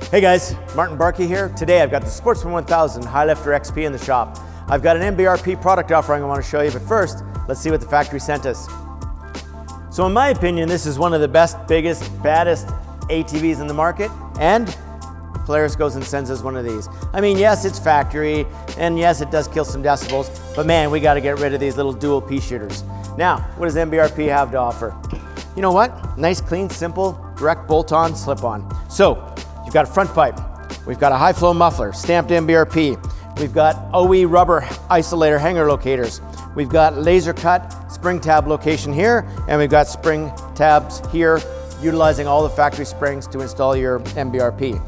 Hey guys, Martin Barkey here. Today I've got the Sportsman 1000 Highlifter XP in the shop. I've got an MBRP product offering I want to show you, but first, let's see what the factory sent us. So in my opinion, this is one of the best, biggest, baddest ATVs in the market, and Polaris goes and sends us one of these. I mean, yes, it's factory, and yes, it does kill some decibels, but man, we got to get rid of these little dual pea shooters. Now, what does MBRP have to offer? You know what? Nice, clean, simple, direct bolt-on, slip-on. So, you've got a front pipe, we've got a high-flow muffler, stamped MBRP, we've got OE rubber isolator hanger locators, we've got laser cut spring tab location here, and we've got spring tabs here, utilizing all the factory springs to install your MBRP.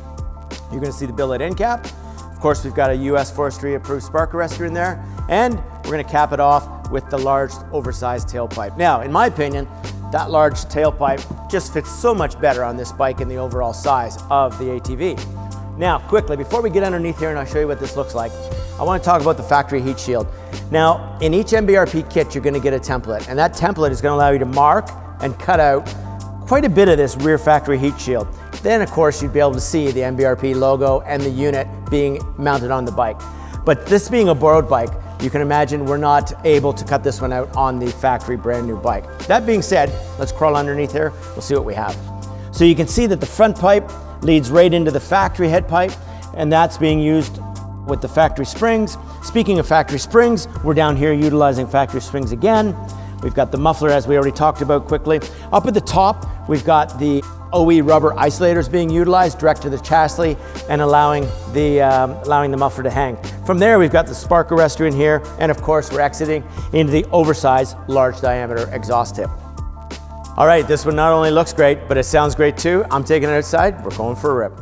You're gonna see the billet end cap. Of course, we've got a US Forestry approved spark arrestor in there, and we're gonna cap it off with the large oversized tailpipe. Now, in my opinion, that large tailpipe just fits so much better on this bike and the overall size of the ATV. Now, quickly, before we get underneath here and I'll show you what this looks like, I want to talk about the factory heat shield. Now, in each MBRP kit, you're going to get a template, and that template is going to allow you to mark and cut out quite a bit of this rear factory heat shield. Then, of course, you'd be able to see the MBRP logo and the unit being mounted on the bike. But this being a borrowed bike, you can imagine we're not able to cut this one out on the factory brand new bike. That being said, let's crawl underneath here, we'll see what we have. So you can see that the front pipe leads right into the factory head pipe, and that's being used with the factory springs. Speaking of factory springs, we're down here utilizing factory springs again. We've got the muffler, as we already talked about quickly. Up at the top, we've got the OE rubber isolators being utilized direct to the chassis and allowing the muffler to hang. From there, we've got the spark arrestor in here, and of course, we're exiting into the oversized, large diameter exhaust tip. All right, this one not only looks great, but it sounds great too. I'm taking it outside, we're going for a rip.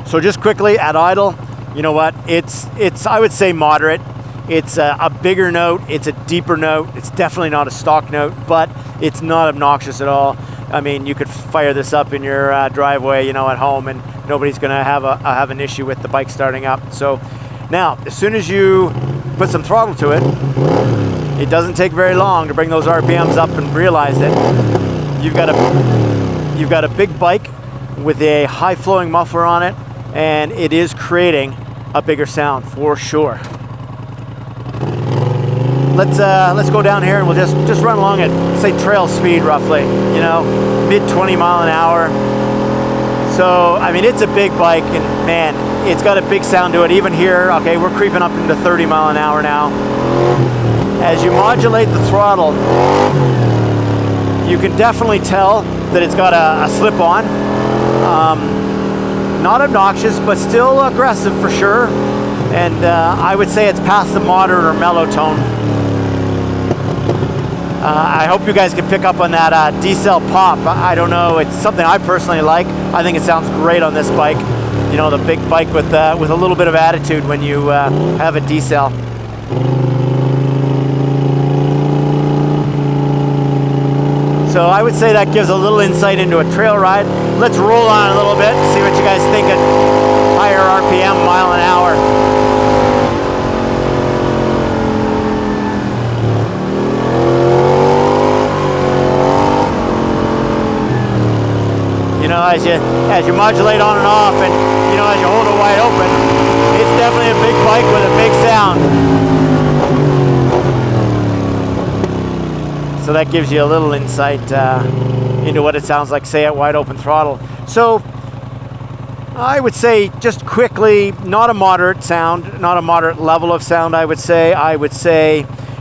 So just quickly at idle, you know what, it's I would say moderate. It's a bigger note, it's a deeper note, it's definitely not a stock note, but it's not obnoxious at all. I mean, you could fire this up in your driveway, you know, at home, and nobody's gonna have an issue with the bike starting up. So now, as soon as you put some throttle to it, it doesn't take very long to bring those RPMs up and realize that you've got a big bike with a high flowing muffler on it, and it is creating a bigger sound for sure. Let's go down here and we'll just run along at, say, trail speed roughly, you know, mid 20 mile an hour. So, I mean, it's a big bike, and man, it's got a big sound to it. Even here, okay, we're creeping up into 30 mile an hour now. As you modulate the throttle, you can definitely tell that it's got a slip-on. Not obnoxious, but still aggressive for sure. And I would say it's past the moderate or mellow tone. I hope you guys can pick up on that D-cell pop. I don't know, it's something I personally like. I think it sounds great on this bike. You know, the big bike with a little bit of attitude when you have a D-cell. So I would say that gives a little insight into a trail ride. Let's roll on a little bit, see what you guys think at higher RPM, mile an hour. You know, as you modulate on and off, and you know, as you hold it wide open, it's definitely a big bike with a big sound. So that gives you a little insight into what it sounds like, say, at wide open throttle. So I would say, just quickly, not a moderate sound, not a moderate level of sound, I would say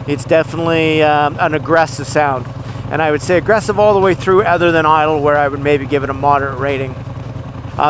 it's definitely an aggressive sound. And I would say aggressive all the way through, other than idle, where I would maybe give it a moderate rating.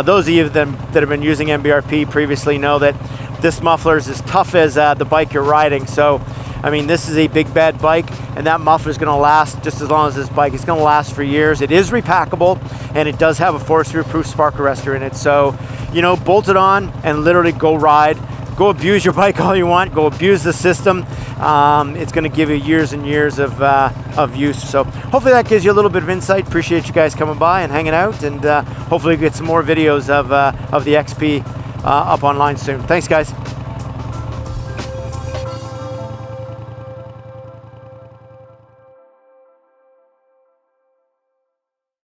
Those of you that have been using MBRP previously know that this muffler is as tough as the bike you're riding. So I mean, this is a big bad bike, and that muffler is going to last just as long as this bike. It's going to last for years. It is repackable, and it does have a force-proof spark arrestor in it. So, you know, bolt it on and literally go ride. Go abuse your bike all you want. Go abuse the system. It's going to give you years and years of use. So hopefully that gives you a little bit of insight. Appreciate you guys coming by and hanging out, and hopefully get some more videos of the XP up online soon. Thanks, guys.